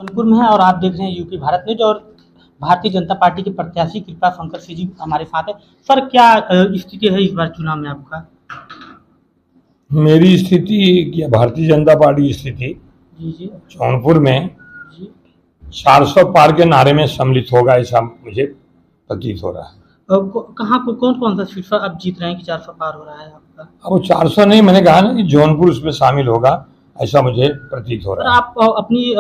जौनपुर में है और आप देख रहे हैं यूपी भारत न्यूज और भारतीय जनता पार्टी के प्रत्याशी कृपा शंकर सिंह जी हमारे साथ है। सर, क्या स्थिति है इस बार चुनाव में आपका? मेरी स्थिति या भारतीय जनता पार्टी की स्थिति जी जी जौनपुर में जी 400 पार के नारे में सम्मिलित होगा, ऐसा मुझे प्रतीत हो रहा है। कहाँ को कौन कौन सा सीट पर आप जीत रहे हैं कि 400 पार हो रहा है आपका? अब वो 400 नहीं, मैंने कहा ना कि जौनपुर उसमें शामिल होगा, ऐसा मुझे प्रतीत हो सर, रहा है। आप अपनी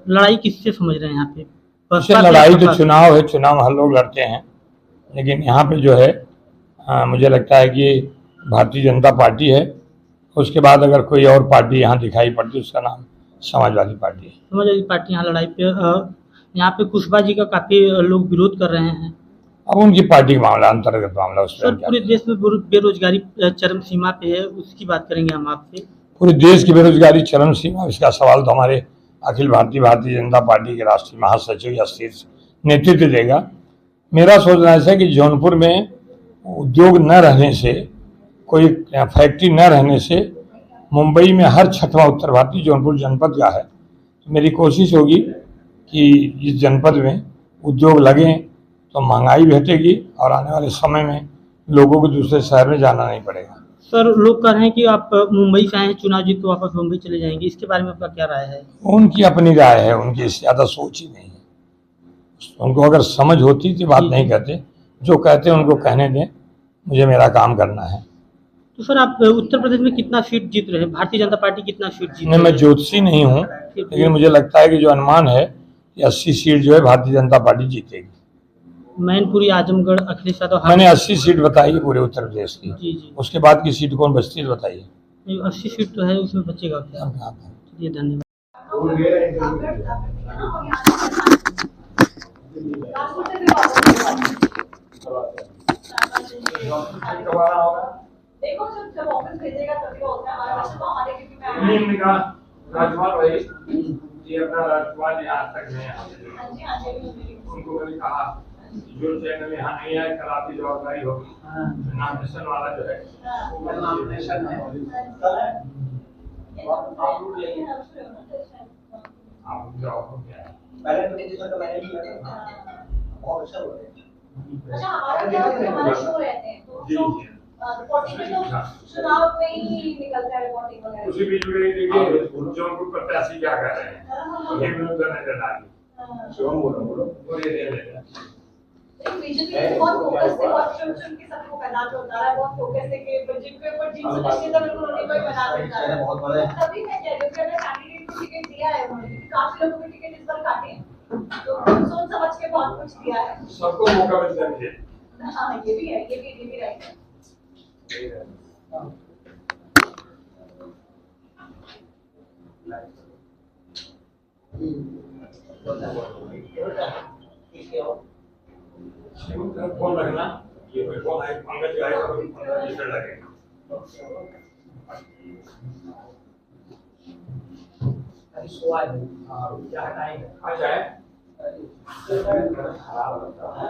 लड़ाई किससे समझ रहे हैं यहाँ पे? इससे बसपा से लड़ाई सपा तो से? चुनाव है, चुनाव हर लोग लड़ते हैं, लेकिन यहाँ पे जो है मुझे लगता है कि भारतीय जनता पार्टी है। उसके बाद अगर कोई और पार्टी यहाँ दिखाई पड़ती है, उसका नाम समाजवादी पार्टी है। समाजवादी पार्टी यहाँ लड़ाई पे यहाँ पे कुशवाहा जी का काफी लोग विरोध कर रहे हैं। अब उनकी पार्टी का मामला, अंतर्गत मामला, उस सर, पर क्या पूरे देश में बेरोजगारी चरम सीमा पे है, उसकी बात करेंगे हम आपसे। पूरे देश की बेरोजगारी चरम सीमा, इसका सवाल तो हमारे अखिल भारतीय जनता पार्टी के राष्ट्रीय महासचिव या शीर्ष नेतृत्व देगा। मेरा सोचना ऐसा है कि जौनपुर में उद्योग न रहने से, कोई फैक्ट्री न रहने से, मुंबई में हर छठवां उत्तर भारतीय जौनपुर जनपद का है। तो मेरी कोशिश होगी कि इस जनपद में उद्योग लगें तो महंगाई घटेगी और आने वाले समय में लोगों को दूसरे शहर में जाना नहीं पड़ेगा। सर, लोग कह रहे हैं कि आप मुंबई से आए हैं, चुनाव जीत के वापस मुंबई चले जाएंगे, इसके बारे में आपका क्या राय है? उनकी अपनी राय है, उनकी इससे ज़्यादा सोच ही नहीं है। उनको अगर समझ होती तो बात नहीं कहते। जो कहते हैं उनको कहने दें, मुझे मेरा काम करना है। तो सर, आप उत्तर प्रदेश में कितना सीट जीत रहे हैं? भारतीय जनता पार्टी कितना सीट जीत नहीं, रही मैं है? ज्योतिषी नहीं हूँ, लेकिन मुझे लगता है कि जो अनुमान है कि 80 सीट जो है भारतीय जनता पार्टी जीतेगी। मैनपुरी, आजमगढ़, अखिलेश यादव मैंने 80 सीट बताई है पूरे उत्तर प्रदेश की। जी जी उसके बाद की सीट कौन बचती है बताइए। 80 सीट तो है, उसमें बचेगा क्या? अब कहाँ पर? चलिए, धन्यवाद। देखो जब ऑफिस भेजेगा तभी होता है हमारा वैसे तो हमारे ड्यूटी में आया है। राजपाल भाई ये अपना राजपाल आज तक नहीं आया। हाँ जी, हाँ जी, उनको मैंने कहा जो चैनल यहाँ नहीं आए, कल आपकी जवाबदारी होगी। नॉमिनेशन वाला जो है वो नॉमिनेशन है, आप जाओ क्या है पहले तो मैंने किया था, बहुत अच्छा हो रहा है। अच्छा, हमारा क्या हमारे शो रहते हैं तो रिपोर्टिंग में तो चुनाव में ही निकलता है रिपोर्टिंग वगैरह। उसी बीच में देखिए जौनपुर प्रत्याशी क्या कर रहे हैं, एक मिनट का नजर डालिए। शिवम बोलो ये बीजेपी ने बहुत फोकस से बहुत चुन के सबको मैदान में उतारा है, बहुत फोकस से कि जिनके ऊपर जीत सुनिश्चित है बिल्कुल उन्हीं को ही मैदान में उतारा है। बहुत बड़ा है। तभी मैं कह रही हूं कि अगर कैंडिडेट को टिकट दिया है उन्होंने, काफी लोगों को टिकट इस बार काटे हैं, तो सोच समझ के बहुत कुछ दिया है। सबको मौका मिलता है। हाँ, ये भी है, ये भी राइट है। फोन रखना, ये कोई फोन है पंकज का है, 15 मिनट लगेगा। अभी सोआ है, क्या हटाएंगे? अच्छा है। खराब होता है।